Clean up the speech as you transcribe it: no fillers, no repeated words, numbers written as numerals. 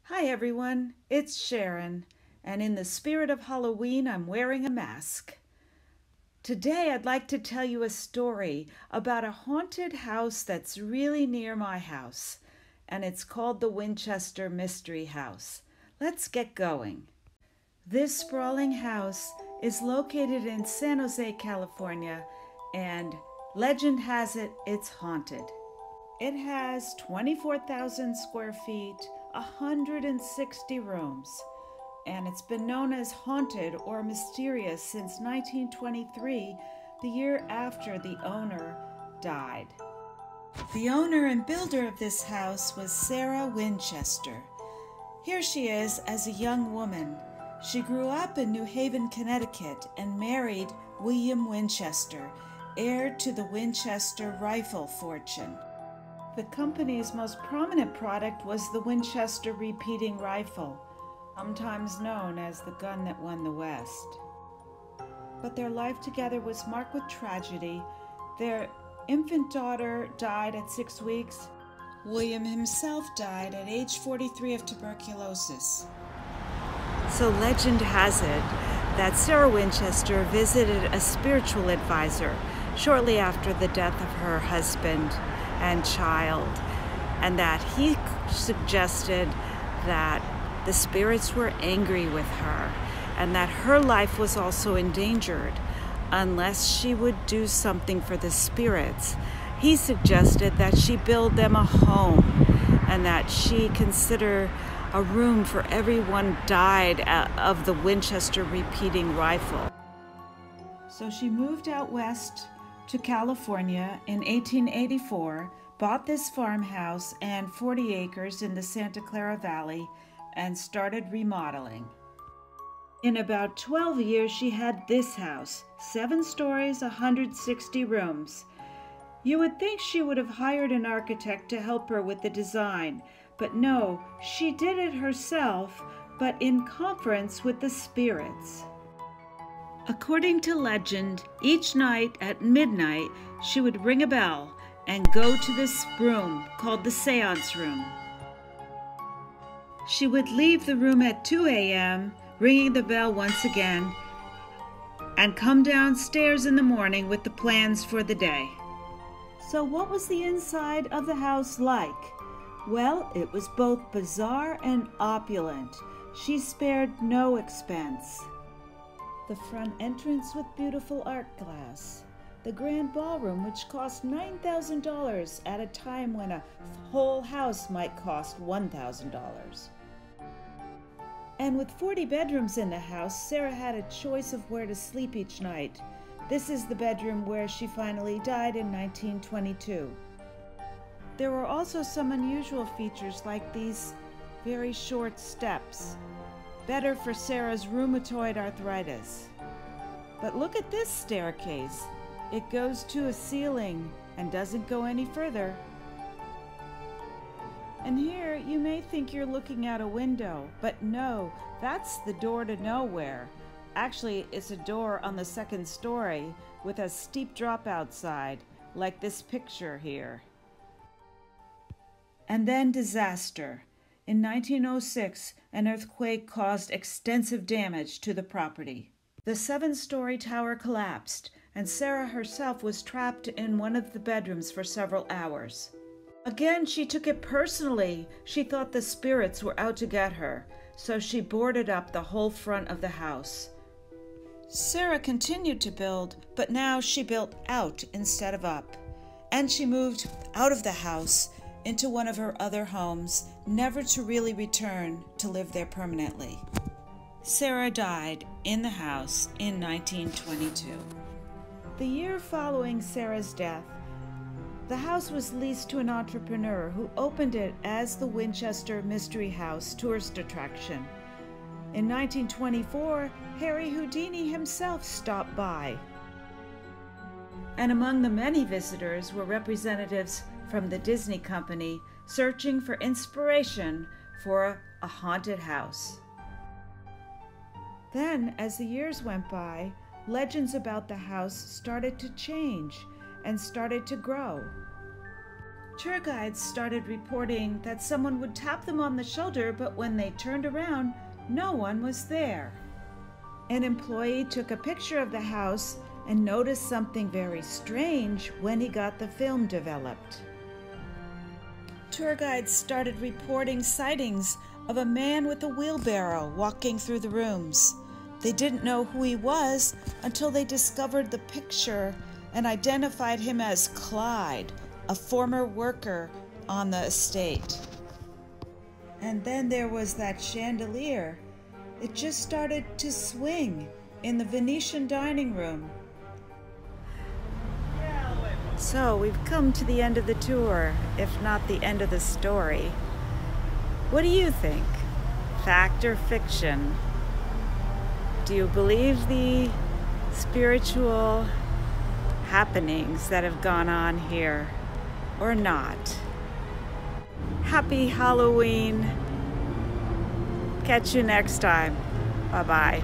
Hi everyone, it's Sharon, and in the spirit of Halloween, I'm wearing a mask. Today, I'd like to tell you a story about a haunted house that's really near my house, and it's called the Winchester Mystery House. Let's get going. This sprawling house is located in San Jose, California, and legend has it it's haunted. It has 24,000 square feet, 160 rooms, and it's been known as haunted or mysterious since 1923, the year after the owner died. The owner and builder of this house was Sarah Winchester. Here she is as a young woman. She grew up in New Haven, Connecticut, and married William Winchester, heir to the Winchester rifle fortune. The company's most prominent product was the Winchester repeating rifle, sometimes known as the gun that won the West. But their life together was marked with tragedy. Their infant daughter died at 6 weeks. William himself died at age 43 of tuberculosis. So legend has it that Sarah Winchester visited a spiritual advisor shortly after the death of her husband and child, and that he suggested that the spirits were angry with her and that her life was also endangered unless she would do something for the spirits. He suggested that she build them a home and that she consider a room for everyone died of the Winchester repeating rifle. So she moved out west to California in 1884, bought this farmhouse and 40 acres in the Santa Clara Valley, and started remodeling. In about 12 years, she had this house, 7 stories, 160 rooms. You would think she would have hired an architect to help her with the design, but no, she did it herself, but in conference with the spirits. According to legend, each night at midnight, she would ring a bell and go to this room called the seance room. She would leave the room at 2 a.m., ringing the bell once again, and come downstairs in the morning with the plans for the day. So what was the inside of the house like? Well, it was both bizarre and opulent. She spared no expense. The front entrance with beautiful art glass. The grand ballroom, which cost $9,000 at a time when a whole house might cost $1,000. And with 40 bedrooms in the house, Sarah had a choice of where to sleep each night. This is the bedroom where she finally died in 1922. There were also some unusual features like these very short steps. Better for Sarah's rheumatoid arthritis. But look at this staircase. It goes to a ceiling and doesn't go any further. And here you may think you're looking out a window, but no, that's the door to nowhere. Actually, it's a door on the 2nd story with a steep drop outside, like this picture here. And then disaster. In 1906, an earthquake caused extensive damage to the property. The 7-story tower collapsed, and Sarah herself was trapped in one of the bedrooms for several hours. Again, she took it personally. She thought the spirits were out to get her, so she boarded up the whole front of the house. Sarah continued to build, but now she built out instead of up. And she moved out of the house into one of her other homes, never to really return to live there permanently. Sarah died in the house in 1922. The year following Sarah's death, the house was leased to an entrepreneur who opened it as the Winchester Mystery House tourist attraction. In 1924, Harry Houdini himself stopped by. And among the many visitors were representatives from the Disney company searching for inspiration for a haunted house. Then, as the years went by, legends about the house started to change and started to grow. Tour guides started reporting that someone would tap them on the shoulder, but when they turned around, no one was there. An employee took a picture of the house and noticed something very strange when he got the film developed. Tour guides started reporting sightings of a man with a wheelbarrow walking through the rooms. They didn't know who he was until they discovered the picture and identified him as Clyde, a former worker on the estate. And then there was that chandelier. It just started to swing in the Venetian dining room. So we've come to the end of the tour, if not the end of the story. What do you think? Fact or fiction? Do you believe the spiritual happenings that have gone on here or not? Happy Halloween. Catch you next time. Bye-bye.